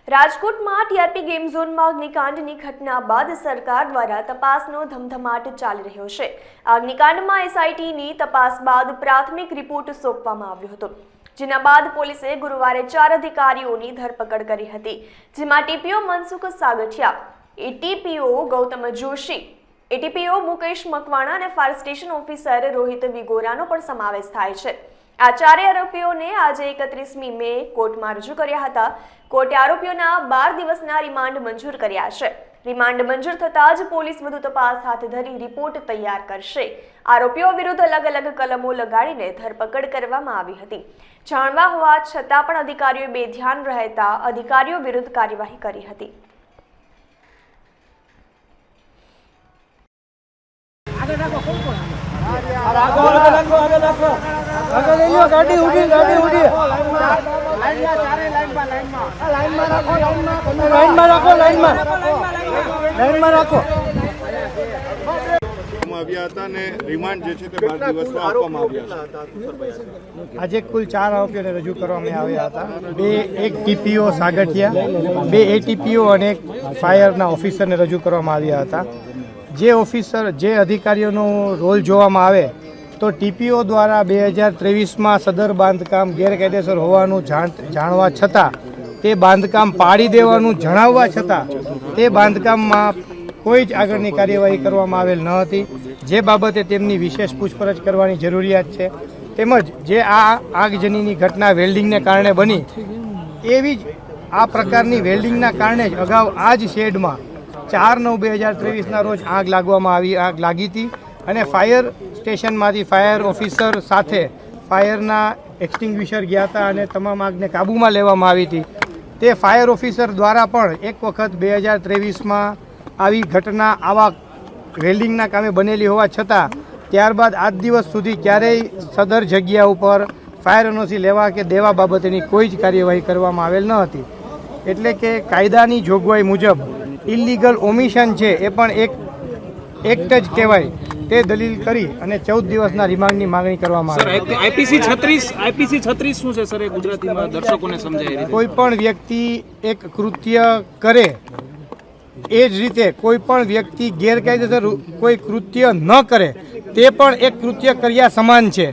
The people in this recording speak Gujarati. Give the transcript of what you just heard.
રાજકોટમાં ટીઆરપી ગેમ ઝોનમાં અગ્નિકાંડની ઘટના બાદ સરકાર દ્વારા તપાસનો ધમધમાટ ચાલી રહ્યો છે। અગ્નિકાંડમાં એસઆઈટીની તપાસ બાદ પ્રાથમિક રિપોર્ટ સોંપવામાં આવ્યો હતો, જેના બાદ પોલીસે ગુરુવારે 4 અધિકારીઓની ધરપકડ કરી હતી, જેમાં TPO Mansukh Sagathiya, ATPO Gautam Joshi, ATPO Mukesh Makwana અને ફાયર સ્ટેશન ઓફિસર રોહિત વિગોરાનો પણ સમાવેશ થાય છે। આ 4 આરોપીઓને આજે 31મી મે કોર્ટમાં રજૂ કર્યા હતા। કોર્ટે આરોપીઓના 12 દિવસના રિમાન્ડ મંજૂર કર્યા છે। રિમાન્ડ મંજૂર થતાં જ પોલીસ વધુ તપાસ હાથ ધરી રિપોર્ટ તૈયાર કરશે। આરોપીઓ વિરુદ્ધ અલગ અલગ કલમો લગાડીને ધરપકડ કરવામાં આવી હતી। જાણવા હોવા છતાં પણ અધિકારીઓએ બેધ્યાન રહેતા અધિકારીઓ વિરુદ્ધ કાર્યવાહી કરી હતી। गाड़ी उड़ी लाइन में रखो आज कुल 4 आरोपीओने रजू करवामां आव्या हता। एक टीपीओ सागठिया, 2 एटीपीओ और एक फायरना ऑफिसरने रजू करवामां आव्या हता। जे ऑफिसर जे अधिकारीओनो रोल जोवामां आवे तो टीपीओ द्वारा 2023 में सदर बांधकाम गैरकायदेसर होवानुं जाणवा छतां ते बांधकाम पाड़ी देवानुं जणाववा छतां ते बांधकाममां कोई ज आगळनी कार्यवाही करवामां आवेल न हती, जे बाबते तेमनी विशेष पूछपरछ करवानी जरूरियात छे। तेमज जे आ આગજનીની ઘટના વેલ્ડિંગને કારણે બની એવી જ આ પ્રકારની વેલ્ડિંગના કારણે જ અગાઉ આ જ શેડમાં 4/9/2023 રોજ આગ લાગી હતી અને ફાયર સ્ટેશનમાંથી ફાયર ઓફિસર સાથે ફાયરના એક્સટિંગ્વિશર ગયા હતા અને તમામ આગને કાબૂમાં લેવામાં આવી હતી। તે ફાયર ઓફિસર દ્વારા પણ એક વખત 2023માં આવી ઘટના આવા વેલ્ડિંગના કામે બનેલી હોવા છતાં ત્યારબાદ આજ દિવસ સુધી ક્યારેય સદર જગ્યા ઉપર ફાયર એનઓસી લેવા કે દેવા બાબતેની કોઈ જ કાર્યવાહી કરવામાં આવેલ ન હતી। એટલે કે કાયદાની જોગવાઈ મુજબ ઇલીગલ ઓમિશન છે એ પણ એક એક્ટ જ કહેવાય। તે દલીલ કરી અને 14 દિવસના રિમાન્ડની માંગણી કરવામાં આવી। સર આઈપીસી 36 શું છે સર, એ ગુજરાતીમાં દર્શકોને સમજાય? કોઈ પણ વ્યક્તિ એક કૃત્ય કરે એ જ રીતે કોઈ પણ વ્યક્તિ ગેરકાયદેસર કોઈ કૃત્ય ન કરે તે પણ એક કૃત્ય કર્યા સમાન છે।